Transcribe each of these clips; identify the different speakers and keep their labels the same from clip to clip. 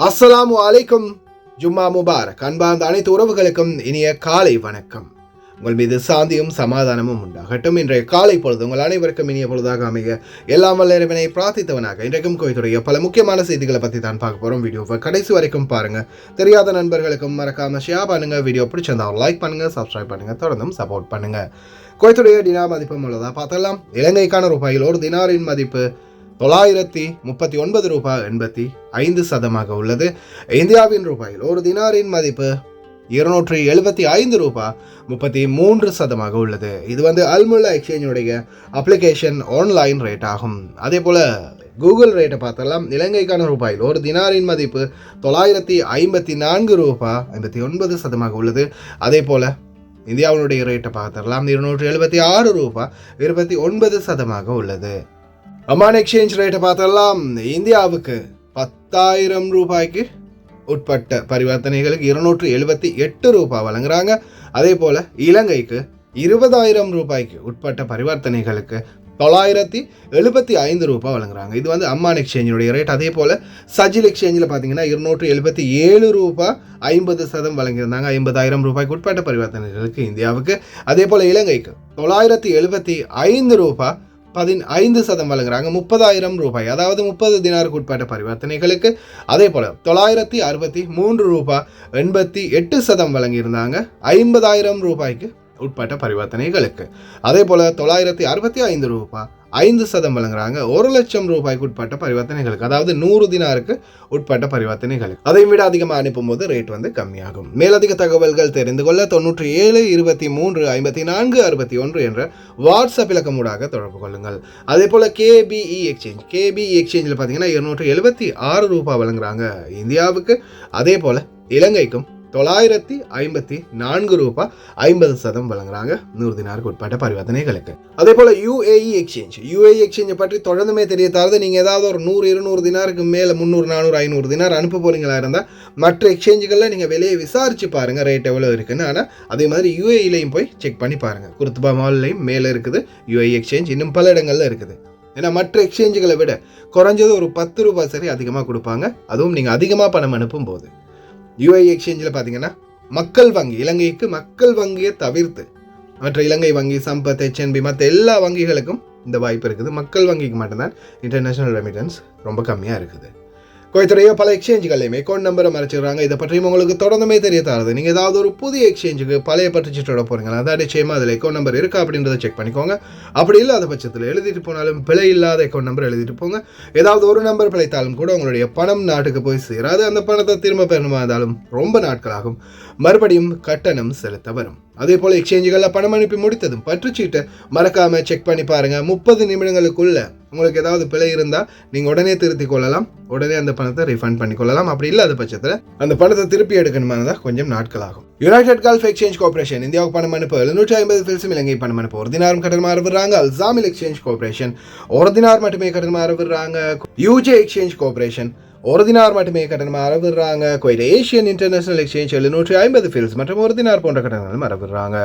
Speaker 1: அஸ்ஸலாமு அலைக்கும். ஜும்மா முபாரக். அன்பார்ந்த அனைத்து உறவுகளுக்கும் இனிய காலை வணக்கம். உங்கள் மீது சாந்தியும் சமாதானமும் உண்டாகட்டும். இன்றைய காலை பொழுது உங்கள் அனைவருக்கும் இனிய பொழுதாக அமைய எல்லாம் வல்ல இறைவனை பிரார்த்தித்தவனாக இன்றைக்கும் கோயத்துடைய பல முக்கியமான செய்திகளை பற்றி தான் பார்க்க போகிறோம். வீடியோவை கடைசி வரைக்கும் பாருங்கள். தெரியாத நண்பர்களுக்கும் மறக்காமல் ஷேர் பண்ணுங்கள். வீடியோ பிடிச்சிருந்தா லைக் பண்ணுங்கள், சப்ஸ்கிரைப் பண்ணுங்கள், தொடர்ந்தும் சப்போர்ட் பண்ணுங்கள். கோயத்துடைய டினார் மதிப்பு உள்ளதா பார்த்தலாம். இலங்கைக்கான ரூபாயில் ஒரு தினாரின் மதிப்பு 939 ரூபாய் 85 உள்ளது. இந்தியாவின் ரூபாயில் ஒரு தினாரின் மதிப்பு 275 ரூபாய் 33 உள்ளது. இது அல்முல்லா எக்ஸ்சேஞ்சுடைய அப்ளிகேஷன் ஆன்லைன் ரேட் ஆகும். அதே போல கூகுள் ரேட்டை பார்த்தலாம். இலங்கைக்கான ரூபாயில் ஒரு தினாரின் மதிப்பு 954 ரூபாய் 59 உள்ளது. அதே போல இந்தியாவினுடைய ரேட்டை பார்த்தரலாம். 276 ரூபாய் 29 உள்ளது. அமான் எக்ஸ்சேஞ்ச் ரேட்டை பார்த்தலாம். இந்தியாவுக்கு 10,000 ரூபாய்க்கு உட்பட்ட பரிவர்த்தனைகளுக்கு 278 ரூபாய் வழங்குறாங்க. அதே போல இலங்கைக்கு 20,000 ரூபாய்க்கு உட்பட்ட பரிவர்த்தனைகளுக்கு 975 ரூபாய் வழங்குறாங்க. இது அம்மான் எக்ஸ்சேஞ்சுடைய ரேட். அதே போல சஜில் எக்ஸ்சேஞ்சில் பார்த்தீங்கன்னா 277 ரூபாய் 50 வழங்கியிருந்தாங்க. 50,000 ரூபாய்க்கு உட்பட்ட பரிவர்த்தனைகளுக்கு இந்தியாவுக்கு. அதே போல இலங்கைக்கு 975 ரூபாய் 15 வழங்குறாங்க. 30,000 ரூபாய், அதாவது 30 தினாருக்கு உட்பட்ட பரிவர்த்தனைகளுக்கு. அதே போல 963 ரூபாய் 88 வழங்கியிருந்தாங்க 50,000 ரூபாய்க்கு உட்பட்ட பரிவர்த்தனைகளுக்கு. அதே போல 965 ரூபாய் 5 வழங்குறாங்க 1,00,000 ரூபாய்க்கு உட்பட்ட பரிவர்த்தனைகளுக்கு, அதாவது 100 தினாருக்கு உட்பட்ட பரிவர்த்தனைகளுக்கு. அதை விட அதிகமாக அனுப்பும் போது ரேட் கம்மியாகும். மேலதிக தகவல்கள் தெரிந்து கொள்ள 97 23 54 61 என்ற வாட்ஸ்அப் இலக்கமூடாக தொடர்பு கொள்ளுங்கள். அதே போல கேபிஇ எக்ஸ்சேஞ்சில் பார்த்தீங்கன்னா 276 ரூபாய் வழங்குறாங்க இந்தியாவுக்கு. அதே போல இலங்கைக்கும் 954 ரூபாய் 50 வழங்குறாங்க 100 தினாருக்கு உட்பட்ட பரிவர்த்தனைகளுக்கு. அதே போல யுஏஇ எக்ஸ்சேஞ்சை பற்றி தொடர்ந்துமே தெரியத்தாது. நீங்கள் ஏதாவது ஒரு 100-200 தினாருக்கு மேலே 300 400 500 தினார் அனுப்ப போறீங்களா இருந்தால் மற்ற எக்ஸ்சேஞ்சுகளில் நீங்கள் விலையை விசாரிச்சு பாருங்கள் ரேட் எவ்வளோ இருக்குன்னு. ஆனால் அதே மாதிரி யுஏஇலையும் போய் செக் பண்ணி பாருங்கள். குர்துபா மால்லையும் மேலே இருக்குது யுஏஇ எக்ஸ்சேஞ்ச், இன்னும் பல இடங்கள்ல இருக்குது. ஏன்னா மற்ற எக்ஸ்சேஞ்சுகளை விட குறைஞ்சது ஒரு 10 ரூபாய் சரி அதிகமாக கொடுப்பாங்க, அதுவும் நீங்கள் அதிகமாக பணம் அனுப்பும் போது. யுஏஇ எக்ஸ்சேஞ்சில் பார்த்தீங்கன்னா மக்கள் வங்கி, இலங்கைக்கு மக்கள் வங்கியை தவிர்த்து மற்ற இலங்கை வங்கி, சம்பத், HNB மற்ற எல்லா வங்கிகளுக்கும் இந்த வாய்ப்பு இருக்குது. மக்கள் வங்கிக்கு மட்டும்தான் இன்டர்நேஷனல் ரெமிட்டன்ஸ் ரொம்ப கம்மியாக இருக்குது. கோயத்துடைய பல எக்ஸ்சேஞ்சுகளையுமே அக்கௌண்ட் நம்பரை மறைச்சிடுறாங்க. இதை பற்றியும் உங்களுக்கு தொடர்ந்துமே தெரிய தருது. நீங்கள் ஏதாவது ஒரு புதிய எக்ஸ்சேஞ்சுக்கு பழைய பற்றுச்சீட்டோட போகிறீங்களா, அதான் நிச்சயமாக அதில் அக்கௌண்ட் நம்பர் இருக்கா அப்படின்றத செக் பண்ணிக்கோங்க. அப்படி இல்லாத பட்சத்தில் எழுதிட்டு போனாலும் பிழை இல்லாத அக்கௌண்ட் நம்பர் எழுதிட்டு போங்க. ஏதாவது ஒரு நம்பர் பிழைத்தாலும் கூட உங்களுடைய பணம் நாட்டுக்கு போய் சேராது. அந்த பணத்தை திரும்ப பெறணுமா இருந்தாலும் ரொம்ப நாட்களாகும். மறுபடியும் கட்டணம் செலுத்த வரும். அதே போல் எக்ஸ்சேஞ்சுகளில் பணம் அனுப்பி முடித்ததும் பற்றுச்சீட்டை மறக்காமல் செக் பண்ணி பாருங்கள். 30 நிமிடங்களுக்குள்ள உங்களுக்கு ஏதாவது பிழை இருந்தால் நீங்கள் உடனே திருத்திக் கொள்ளலாம், உடனே அந்த பணத்தை ரீஃபண்ட் பண்ணிக்கொள்ளலாம். அப்படி இல்லாத பட்சத்தில் அந்த பணத்தை திருப்பி எடுக்கணுமா இருந்தால் கொஞ்சம் நாட்கள் ஆகும். யுனைடெட் கல்ஃப் எக்ஸ்சேஞ்ச் கார்பரேஷன் இந்தியாவுக்கு பணம் அனுப்ப 750 ஃபில்ஸும் இலங்கை பணம் அனுப்ப 1 தினாரும் கட்டணமாக விடுறாங்க. அல்சாமில் எக்ஸ்சேஞ்ச் கார்பரேஷன் 1 தினார் மட்டுமே கட்டணமாக விடுறாங்க. யூஜே எக்ஸ்சேஞ்ச் கார்பரேஷன் 1 தினார் மட்டுமே கட்டணமாக அறவிடுறாங்க. குவைட் ஏஷியன் இன்டர்நேஷனல் எக்ஸ்சேஞ்ச் 750 ஃபில்ஸ் மற்றும் 1 தினார் போன்ற கட்டணங்களும் அறவிடுறாங்க.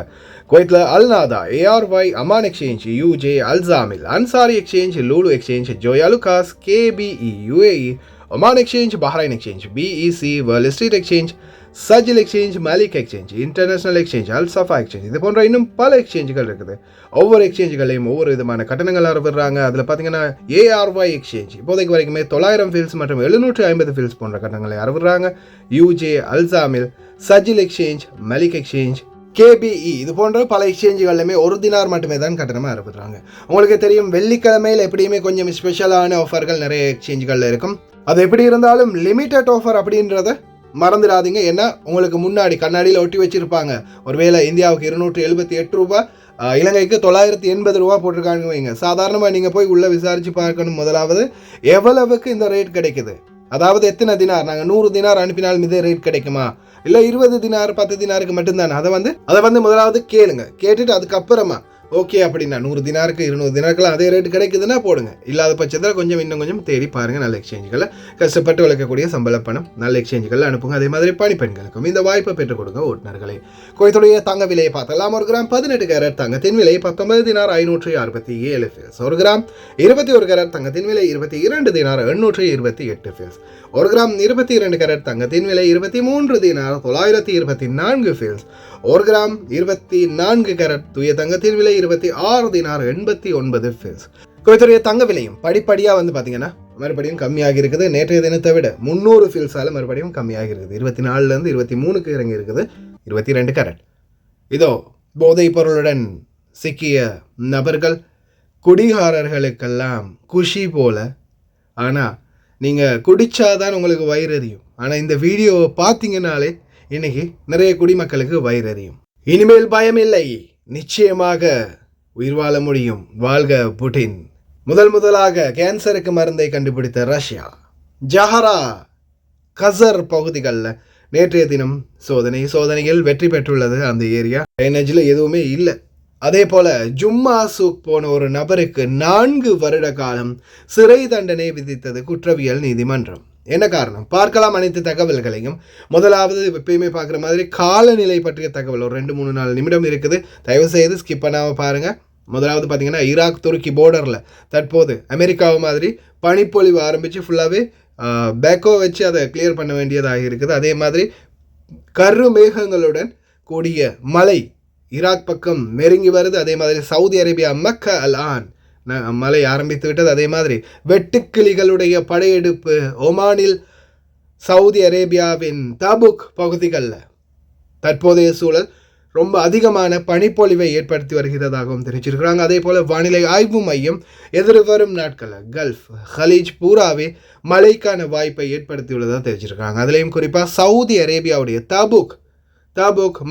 Speaker 1: குவைத்தில் அல்நாதா, ARY, அமான் எக்ஸ்சேஞ்ச், யூஜே, அல்சாமில், Ansari exchange, Lulu exchange, Joyalukkas, KBE, UAE, Oman exchange, Bahrain exchange, BEC, world street exchange, சஜில் exchange, Malik exchange, international exchange, அல்சஃபா எக்ஸ்சேஞ்ச், இது போன்ற இன்னும் பல எக்ஸ்சேஞ்சுகள் இருக்குது. ஒவ்வொரு எக்ஸ்சேஞ்சுகளையும் ஒவ்வொரு விதமான கட்டணங்கள் அறவிடுறாங்க. அதில் பார்த்தீங்கன்னா ARY எக்ஸ்சேஞ்ச் இப்போதைக்கு வரைக்குமே 900 ஃபில்ஸ் மற்றும் 750 ஃபில்ஸ் போன்ற கட்டணங்களை அறவிடுறாங்க. யூஜே, அல்சாமில், சஜில் எக்ஸ்சேஞ்ச், மாலிக் எக்ஸ்சேஞ்ச், KBE இது போன்ற பல எக்ஸ்சேஞ்சுகள்லையுமே 1 தினார் மட்டுமே தான் கட்டணமாக அறவிடுறாங்க. உங்களுக்கு தெரியும் வெள்ளிக்கிழமையில் எப்படியுமே கொஞ்சம் ஸ்பெஷலான ஆஃபர்கள் நிறைய எக்ஸ்சேஞ்சுகளில் இருக்கும். அது எப்படி இருந்தாலும் லிமிட்டட் ஆஃபர் அப்படின்றத மறந்துடாதீங்க. ஏன்னா உங்களுக்கு முன்னாடி கண்ணாடியில் ஒட்டி வச்சிருப்பாங்க. ஒருவேளை இந்தியாவுக்கு 278 ரூபாய், இலங்கைக்கு 980 ரூபா போட்டிருக்காங்க வைங்க. சாதாரணமாக நீங்கள் போய் உள்ளே விசாரித்து பார்க்கணும். முதலாவது எவ்வளவுக்கு இந்த ரேட் கிடைக்குது, அதாவது எத்தனை தினார், நாங்கள் 100 தினார் அனுப்பினாலும் இதே ரேட் கிடைக்குமா, இல்லை 20 தினார் 10 தினாருக்கு மட்டும்தானே, அதை முதலாவது கேளுங்க. கேட்டுட்டு அதுக்கப்புறமா ஓகே அப்படின்னா 100 தினாருக்கு 200 தினாருக்குலாம் அதே ரேட்டு கிடைக்குதுன்னா போடுங்க. இல்லாத பட்சத்தில் இன்னும் கொஞ்சம் தேடி பாருங்கள். நல்ல எக்ஸ்சேஞ்சுகளை கஷ்டப்பட்டு உழைக்கக்கூடிய சம்பள பணம் நல்ல எக்ஸ்சேஞ்சுகள் அனுப்புங்க. அதே மாதிரி பணிப்பெண்களுக்கும் இந்த வாய்ப்பை பெற்றுக் கொடுங்க ஓட்டுநர்களை. குவைத்துடைய தங்க விலையை பார்த்தலாம். 1 கிராம் 18 கேரட் தங்கத்தின் விலை 19 தினார் 567 ஃபில்ஸ். 1 கிராம் 21 கேரட் தங்கத்தின் விலை 22 தினார் 828 ஃபில்ஸ். 1 கிராம் 22 கேரட் தங்கத்தின் விலை 23 தினார் 924 ஃபீல்ஸ். 1 கிராம் 24 கேரட் தூய தங்கத்தின் விலை 26 தினார் 89 ஃபீல்ஸ். குவைத்துடைய தங்க விலையும் படிப்படியாக வந்து பார்த்தீங்கன்னா மறுபடியும் கம்மியாகி இருக்குது. நேற்றைய தினத்தை விட 300 ஃபீல்ஸால் மறுபடியும் கம்மியாகி இருக்குது. 24லேருந்து 23க்கு இறங்கி இருக்குது 22 கேரட். இதோ போதைப் பொருளுடன் சிக்கிய நபர்கள் குடிகாரர்களுக்கெல்லாம் குஷி போல. ஆனால் நீங்கள் குடித்தாதான் உங்களுக்கு வயிறு எறியும். ஆனால் இந்த வீடியோவை பார்த்தீங்கன்னாலே இன்னைக்கு நிறைய குடிமக்களுக்கு வயிறு எறியும். இனிமேல் பயம் இல்லை, நிச்சயமாக உயிர் வாழ முடியும். வாழ்க புட்டின். முதலாக கேன்சருக்கு மருந்தை கண்டுபிடித்த ரஷ்யா ஜஹரா கசர் பகுதிகளில் நேற்றைய தினம் சோதனையில் வெற்றி பெற்றுள்ளது. அந்த ஏரியா ட்ரைனேஜில் எதுவுமே இல்லை. அதே போல ஜும்மா சூக் போன ஒரு நபருக்கு 4 வருட காலம் சிறை தண்டனை விதித்தது குற்றவியல் நீதிமன்றம். என்ன காரணம் பார்க்கலாம் அனைத்து தகவல்களையும். முதலாவது எப்பயுமே பார்க்குற மாதிரி காலநிலை பற்றிய தகவல் ஒரு 2-3-4 நிமிடம் இருக்குது. தயவு செய்து ஸ்கிப் பண்ணாமல் பாருங்கள். முதலாவது பார்த்தீங்கன்னா ஈராக் துருக்கி போர்டரில் தற்போது அமெரிக்காவை மாதிரி பனிப்பொழிவு ஆரம்பித்து ஃபுல்லாகவே பேக்கோ வச்சு அதை கிளியர் பண்ண வேண்டியதாக இருக்குது. அதே மாதிரி கரு மேகங்களுடன் கூடிய மழை ஈராக் பக்கம் நெருங்கி வருது. அதே மாதிரி சவுதி அரேபியா மக்கா அல் ஆன் மழை ஆரம்பித்து விட்டது. அதே மாதிரி வெட்டுக்கிளிகளுடைய படையெடுப்பு ஒமானில் சவுதி அரேபியாவின் தபுக் பகுதிகளில் தற்போதைய சூழல் ரொம்ப அதிகமான பனிப்பொழிவை ஏற்படுத்தி வருகிறதாகவும் தெரிவிச்சிருக்கிறாங்க. அதே போல் வானிலை ஆய்வு மையம் எதிர்வரும் நாட்களில் கல்ஃப் ஹலீஜ் பூராவே மழைக்கான வாய்ப்பை ஏற்படுத்தியுள்ளதாக தெரிவிச்சிருக்காங்க. அதுலேயும் குறிப்பாக சவுதி அரேபியாவுடைய தபுக்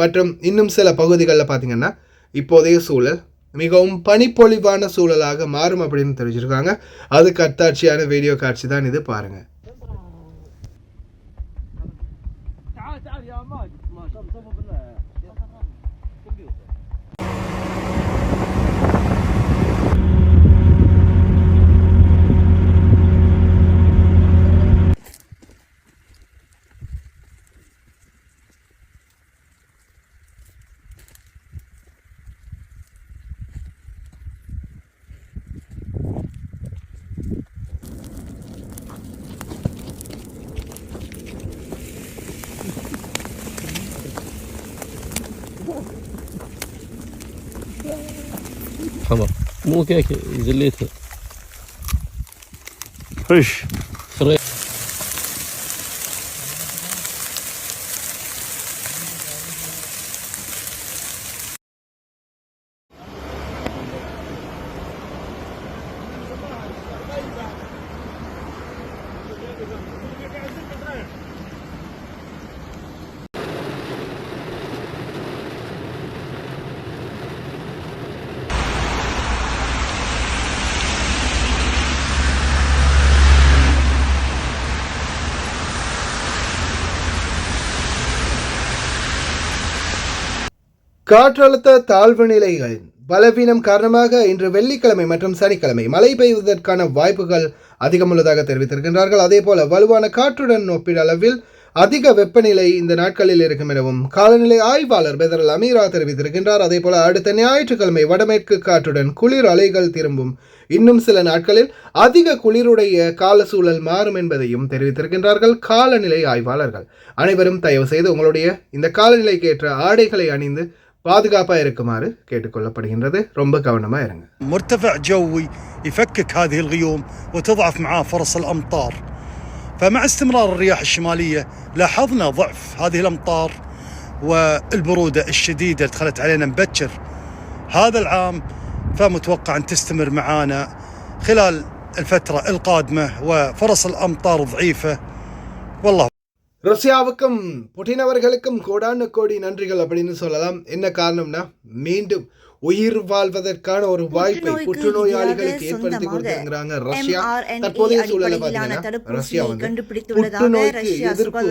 Speaker 1: மற்றும் இன்னும் சில பகுதிகளில் பார்த்திங்கன்னா இப்போதைய சூழல் மிகவும் பனிப்பொழிவான சூழலாக மாறும் அப்படின்னு தெரிவிச்சிருக்காங்க. அதுக்கு அத்தாட்சியான வீடியோ காட்சி தான் இது, பாருங்கள்.
Speaker 2: حمر مو كيك زليتها فريش.
Speaker 1: காற்றழுத்த தாழ்வு நிலைகளின் பலவீனம் காரணமாக இன்று வெள்ளிக்கிழமை மற்றும் சனிக்கிழமை மழை பெய்வதற்கான வாய்ப்புகள் அதிகம் உள்ளதாக தெரிவித்திருக்கின்றார்கள். அதே போல வலுவான காற்றுடன் ஒப்பிடளவில் அதிக வெப்பநிலை இந்த நாட்களில் இருக்கும் எனவும் காலநிலை ஆய்வாளர் பெதரல் அமீரா தெரிவித்திருக்கின்றார். அதே போல அடுத்த ஞாயிற்றுக்கிழமை வடமேற்கு காற்றுடன் குளிர் அலைகள் திரும்பும். இன்னும் சில நாட்களில் அதிக குளிருடைய கால சூழல் மாறும் என்பதையும் தெரிவித்திருக்கின்றார்கள் காலநிலை ஆய்வாளர்கள். அனைவரும் தயவு செய்து உங்களுடைய இந்த காலநிலைக்கு ஏற்ற ஆடைகளை அணிந்து பாதுகாப்பாக இருக்குமாறு கேட்டுக்கொள்ளப்படுகின்றது. ரொம்ப கவனமா இருங்க.
Speaker 3: مرتفع جوي يفكك هذه الغيوم وتضعف معاه فرص الأمطار. فمع استمرار الرياح الشمالية لاحظنا ضعف هذه الأمطار والبرودة الشديدة اللي دخلت علينا مبكر هذا العام. فمتوقع أن تستمر معانا خلال الفترة القادمة وفرص الأمطار ضعيفة. والله
Speaker 1: ரஷ்யாவுக்கும் புட்டின் அவர்களுக்கும் கோடான கோடி நன்றிகள் அப்படின்னு சொல்லலாம். என்ன காரணம்னா மீண்டும் உயிர் வாழ்வதற்கான ஒரு வாய்ப்பை புற்றுநோயாளிகளுக்கு ஏற்படுத்தி கொடுத்திருக்கிறாங்க ரஷ்யா. தற்போதைய சூழலை பார்த்தீங்கன்னா ரஷ்யா வந்து புற்றுநோய்க்கு எதிர்ப்பு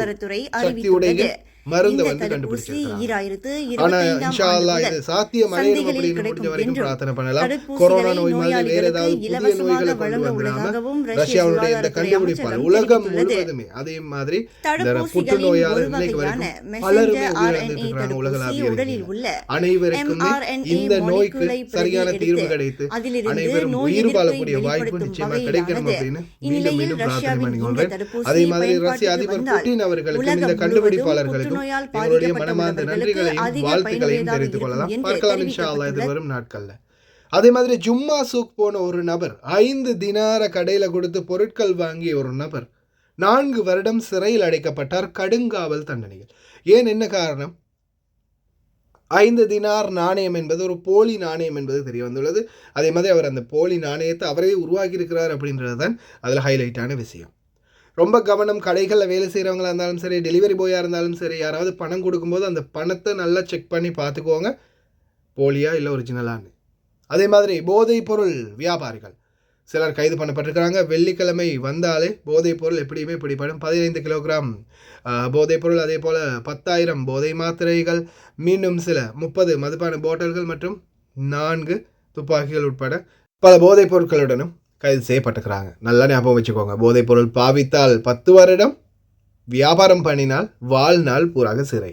Speaker 1: சக்தியுடைய மருந்தை
Speaker 4: இந்த
Speaker 1: வந்து
Speaker 4: தடுப்பூசி
Speaker 1: கண்டுபிடிச்சிருக்காங்க. ஆனா இன்ஷா அல்லாஹ் இது சாத்தியம் அடையும் அப்படின்னு முடிஞ்ச வரைக்கும் பிரார்த்தனை பண்ணலாம். கொரோனா நோய் மாதிரி வேற ஏதாவது புதிய நோய்களை கொண்டு வந்துடாம ரஷ்யாவுடைய இந்த கண்டுபிடிப்பால் உலகம் முழுவதுமே அதே மாதிரி புற்றுநோயால் இன்னைக்கு வரைக்கும் பலருமே உயிரிழந்திருக்கிறாங்க உலகளாவிய அனைவருக்கும் இந்த நோய்க்கு சரியான தீர்வு கிடைத்து அனைவரும் உயிர் வாழக்கூடிய வாய்ப்பு நிச்சயமா கிடைக்கணும் அப்படின்னு மீண்டும் மீண்டும் பிரார்த்தனை பண்ணிக்கொள்றேன். அதே மாதிரி ரஷ்ய அதிபர் புட்டின் அவர்களுக்கும் இந்த கண்டுபிடிப்பாளர்களுக்கும் எங்களுடைய மனமார்ந்த நன்றிகளையும் வாழ்த்துக்களையும் தெரிவித்துக் கொள்ளலாம். பார்க்கலாம் இன்ஷா அல்லாஹ் எதிர்வரும் நாட்கள்ல. அதே மாதிரி ஜும்மா சூக் போன ஒரு நபர் 5 தினார கடையில கொடுத்து பொருட்கள் வாங்கிய ஒரு நபர் 4 வருடம் சிறையில் அடைக்கப்பட்டார். கடுங்காவல் தண்டனைகள். ஏன், என்ன காரணம்? 5 தினார் நாணயம் என்பது ஒரு போலி நாணயம் என்பது தெரிய வந்துள்ளது. அதே மாதிரி அவர் அந்த போலி நாணயத்தை அவரே உருவாக்கி இருக்கிறார் அப்படின்றது தான் அதில் ஹைலைட்டான விஷயம். ரொம்ப கவனம். கடைகளில் வேலை செய்கிறவங்களா இருந்தாலும் சரி, டெலிவரி பாயாக இருந்தாலும் சரி, யாராவது பணம் கொடுக்கும்போது அந்த பணத்தை நல்லா செக் பண்ணி பார்த்துக்குவோங்க, போலியா இல்லை ஒரிஜினலான்னு. அதே மாதிரி போதைப் பொருள் வியாபாரிகள் சிலர் கைது பண்ணப்பட்டிருக்கிறாங்க. வெள்ளிக்கிழமை வந்தாலே போதைப் பொருள் எப்படியுமே பிடிப்படும். 15 கிலோகிராம் போதைப் பொருள், அதே போல் 10,000 போதை மாத்திரைகள், மீண்டும் சில 30 மதுபான போட்டல்கள் மற்றும் 4 துப்பாக்கிகள் உட்பட பல போதைப் பொருட்களுடனும் கைது செய்யப்பட்டிருக்கிறாங்க. நல்லா ஞாபகம் வச்சுக்கோங்க, போதைப் பொருள் பாவித்தால் 10 வருடம், வியாபாரம் பண்ணினால் வாழ்நாள் பூராக சிறை.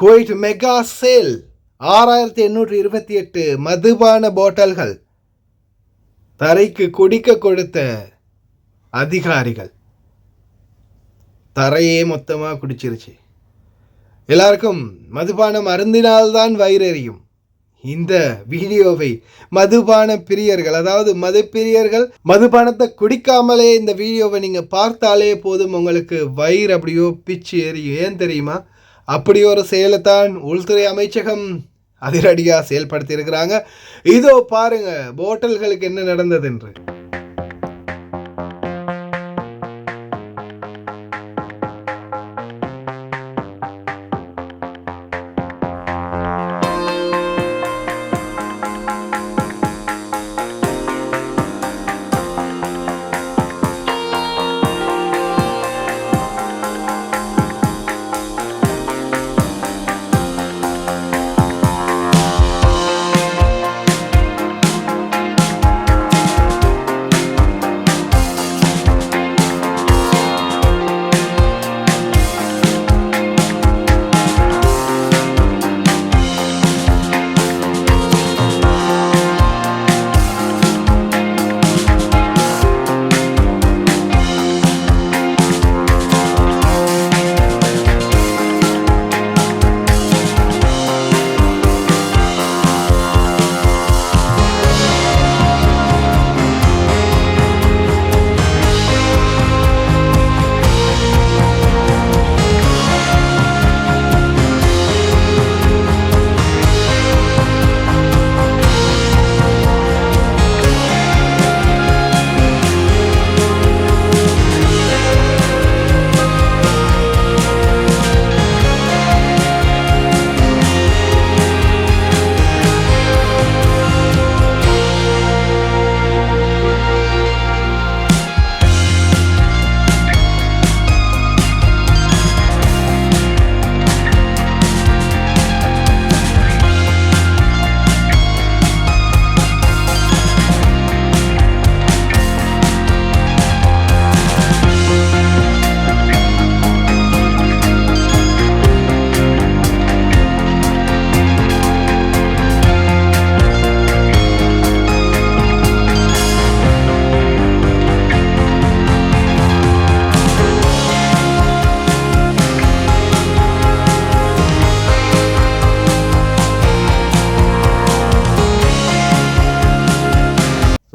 Speaker 1: குவைட் மெகா சேல் 6828 மதுபான போட்டல்கள் தரைக்கு குடிக்க கொடுத்த அதிகாரிகள் தரையே மொத்தமாக குடிச்சிருச்சு. எல்லாருக்கும் மதுபானம் அருந்தினால்தான் வயிறெறியும். இந்த வீடியோவை மதுபான பிரியர்கள், அதாவது மதுப்பிரியர்கள், மதுபானத்தை குடிக்காமலே இந்த வீடியோவை நீங்கள் பார்த்தாலே போதும், உங்களுக்கு வயிறு அப்படியோ பிச்சு எறியும். ஏன் தெரியுமா? அப்படி ஒரு செயலைத்தான் உள்துறை அமைச்சகம் அதிரடியாக செயல்படுத்தி இருக்கிறாங்க. இதோ பாருங்க போட்டல்களுக்கு என்ன நடந்தது என்று.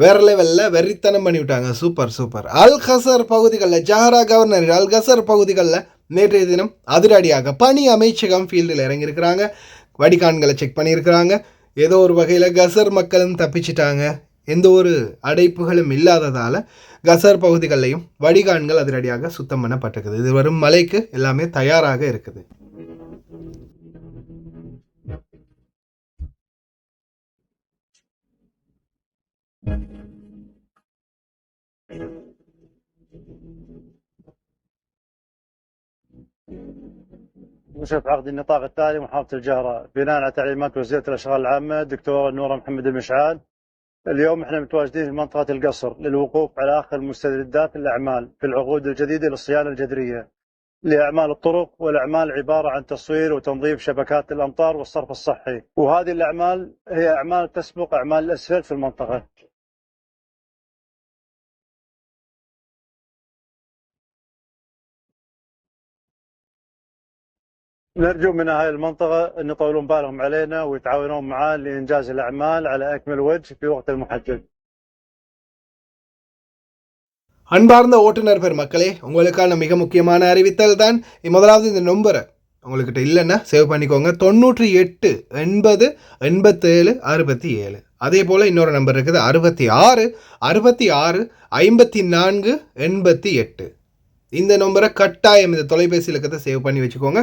Speaker 1: வேற லெவலில் வெறித்தனம் பண்ணிவிட்டாங்க. Super super. அல் கசர் பகுதிகளில் ஜஹரா கவர்னர் அல் கசர் பகுதிகளில் நேற்றைய தினம் அதிரடியாக பணி அமைச்சகம் ஃபீல்டில் இறங்கியிருக்கிறாங்க. வடிகான்களை செக் பண்ணியிருக்கிறாங்க. ஏதோ ஒரு வகையில் கசர் மக்களும் தப்பிச்சிட்டாங்க. எந்த ஒரு அடைப்புகளும் இல்லாததால் கசர் பகுதிகளிலையும் வடிகான்கள் அதிரடியாக சுத்தம் பண்ணப்பட்டிருக்குது. இது வரும் மழைக்கு எல்லாமே தயாராக இருக்குது.
Speaker 3: نشرف عقد النطاق التالي محافظة الجهرة بناء على تعليمات وزيرة الأشغال العامة الدكتورة نورة محمد المشعال. اليوم احنا متواجدين في منطقة القصر للوقوف على آخر مستجدات الأعمال في العقود الجديدة للصيانة الجذرية لأعمال الطرق، والأعمال عبارة عن تصوير وتنظيف شبكات الأمطار والصرف الصحي، وهذه الأعمال هي أعمال تسبق أعمال الأسفلت في المنطقة. نرجو من أهل المنطقة أن يطولون بالهم علينا ويتعاونون معنا لإنجاز الأعمال على أكمل وجه في وقت المحدد.
Speaker 1: அன்பார்ந்த ஓட்டுநர் பெருமக்களே, உங்களுக்கான மிக முக்கியமான அறிவித்தல் தான். முதலாவது இந்த நம்பரை உங்கள்கிட்ட இல்லைன்னா சேவ் பண்ணிக்கோங்க. 98 80 87 67. அதே போல் இன்னொரு நம்பர் இருக்குது 66 66 54 88. இந்த நம்பரை கட்டாயம் இந்த தொலைபேசி இலக்கத்தை சேவ் பண்ணி வச்சுக்கோங்க.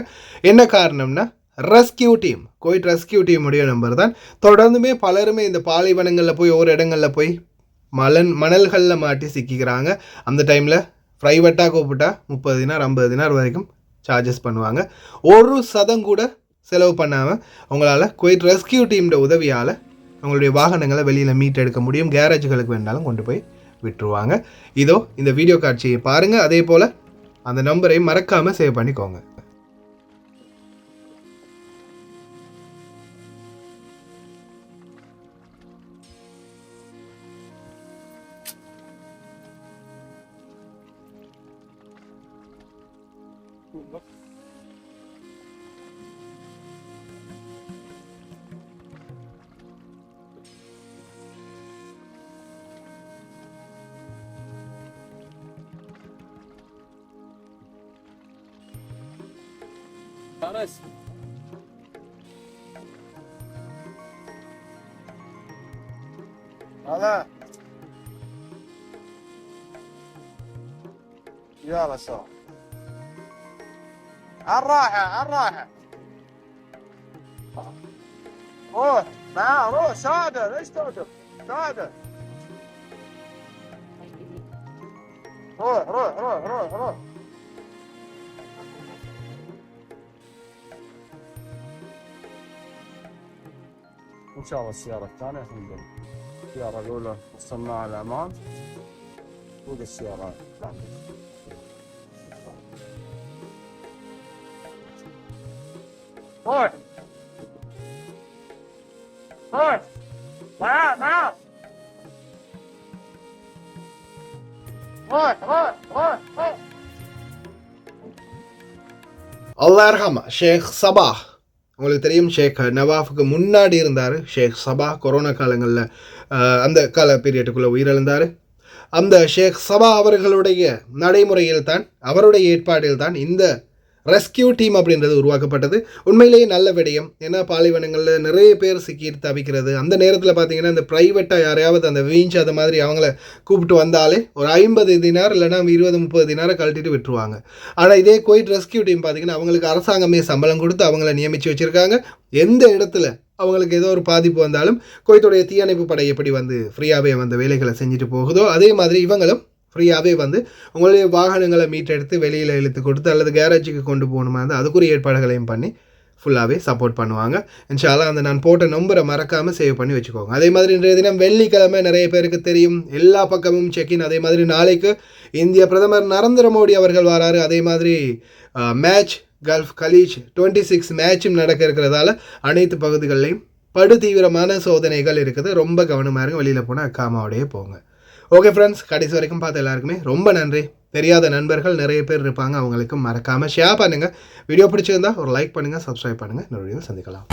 Speaker 1: என்ன காரணம்னா ரெஸ்கியூ டீம், கோயிட் ரெஸ்கியூ டீமுடைய நம்பர் தான். தொடர்ந்துமே பலருமே இந்த பாலைவனங்களில் போய் ஒரு இடங்களில் போய் மணல்களில் மாட்டி சிக்கிக்கிறாங்க. அந்த டைமில் ப்ரைவேட்டாக கூப்பிட்டா 30 தினார் 50 தினார் வரைக்கும் சார்ஜஸ் பண்ணுவாங்க. ஒரு சதம் கூட செலவு பண்ணாமல் உங்களால் குவைட் ரெஸ்கியூ டீமோட உதவியால் உங்களுடைய வாகனங்களை வெளியில் மீட் எடுக்க முடியும். கேரேஜுகளுக்கு வேணாலும் கொண்டு போய் விட்டுருவாங்க. இதோ இந்த வீடியோ காட்சியை பாருங்கள். அதே போல் அந்த நம்பரை மறக்காமல் சேவ் பண்ணிக்கோங்க.
Speaker 2: فارس
Speaker 4: هذا يلا سوا عالراحة عالراحة روح معاه روح سادة ليش توقف سادة روح روح روح روح روح ان شاء الله السيارة الثانية الحمد لله. السيارة الأولى وصلناها الأمان وهذه السيارة الثانية. روح روح معاه معاه روح روح روح روح.
Speaker 1: அல்லாஹ் ரஹ்மா ஷேக் சபாஹ், உங்களுக்கு தெரியும் ஷேக் நவாஃபுக்கு முன்னாடி இருந்தார். ஷேக் சபா கொரோனா காலங்களில் அந்த கால பீரியட்டுக்குள்ளே உயிரிழந்தார். அந்த ஷேக் சபா அவர்களுடைய நடைமுறையில் தான், அவருடைய ஏற்பாடில் தான் இந்த ரெஸ்கியூ டீம் அப்படின்றது உருவாக்கப்பட்டது. உண்மையிலேயே நல்ல விடயம். ஏன்னா பாலைவனங்களில் நிறைய பேர் சிக்கிட்டு தவிக்கிறது. அந்த நேரத்தில் பார்த்தீங்கன்னா இந்த ப்ரைவேட்டாக யாரையாவது அந்த வீஞ்ச் அது மாதிரி அவங்கள கூப்பிட்டு வந்தாலே ஒரு 50 தினார் இல்லைனா 20-30 தினாரை கழட்டிட்டு விட்டுருவாங்க. ஆனால் இதே குவைட் ரெஸ்கியூ டீம் பார்த்தீங்கன்னா அவங்களுக்கு அரசாங்கமே சம்பளம் கொடுத்து அவங்கள நியமித்து வச்சுருக்காங்க. எந்த இடத்துல அவங்களுக்கு ஏதோ ஒரு பாதிப்பு வந்தாலும் குவைத்துடைய தீயணைப்பு படை எப்படி வந்து ஃப்ரீயாகவே வந்து வேலைகளை செஞ்சுட்டு போகுதோ அதே மாதிரி இவங்களும் ஃப்ரீயாகவே வந்து உங்களுடைய வாகனங்களை மீட்டெடுத்து வெளியில் இழுத்து கொடுத்து அல்லது கேரேஜுக்கு கொண்டு போகணுமா இருந்தால் அதுக்குரிய ஏற்பாடுகளையும் பண்ணி ஃபுல்லாகவே சப்போர்ட் பண்ணுவாங்க. இன்ஷா அல்லாஹ் அந்த நான் போட்ட நம்பரை மறக்காமல் சேவ் பண்ணி வச்சுக்கோங்க. அதே மாதிரி இன்றைய தினம் வெள்ளிக்கிழமை நிறைய பேருக்கு தெரியும் எல்லா பக்கமும் செக்இன். அதே மாதிரி நாளைக்கு இந்திய பிரதமர் நரேந்திர மோடி அவர்கள் வராரு. அதே மாதிரி மேட்ச் கல்ஃப் கலீஜ் 26 மேட்சும் நடக்க இருக்கிறதால அனைத்து பகுதிகளிலையும் படுதீவிரமான சோதனைகள் இருக்குது. ரொம்ப கவனமாக இருங்க. வெளியில் போனால் அக்காமாவோடையே போங்க. ஓகே ஃப்ரெண்ட்ஸ், கடைசி வரைக்கும் பார்த்த எல்லாருக்குமே ரொம்ப நன்றி. தெரியாத நண்பர்கள் நிறைய பேர் இருப்பாங்க, அவங்களுக்கும் மறக்காமல் ஷேர் பண்ணுங்கள். வீடியோ பிடிச்சிருந்தா ஒரு லைக் பண்ணுங்கள், சப்ஸ்கிரைப் பண்ணுங்கள். இன்னொரு வீடியோ சந்திக்கலாம்.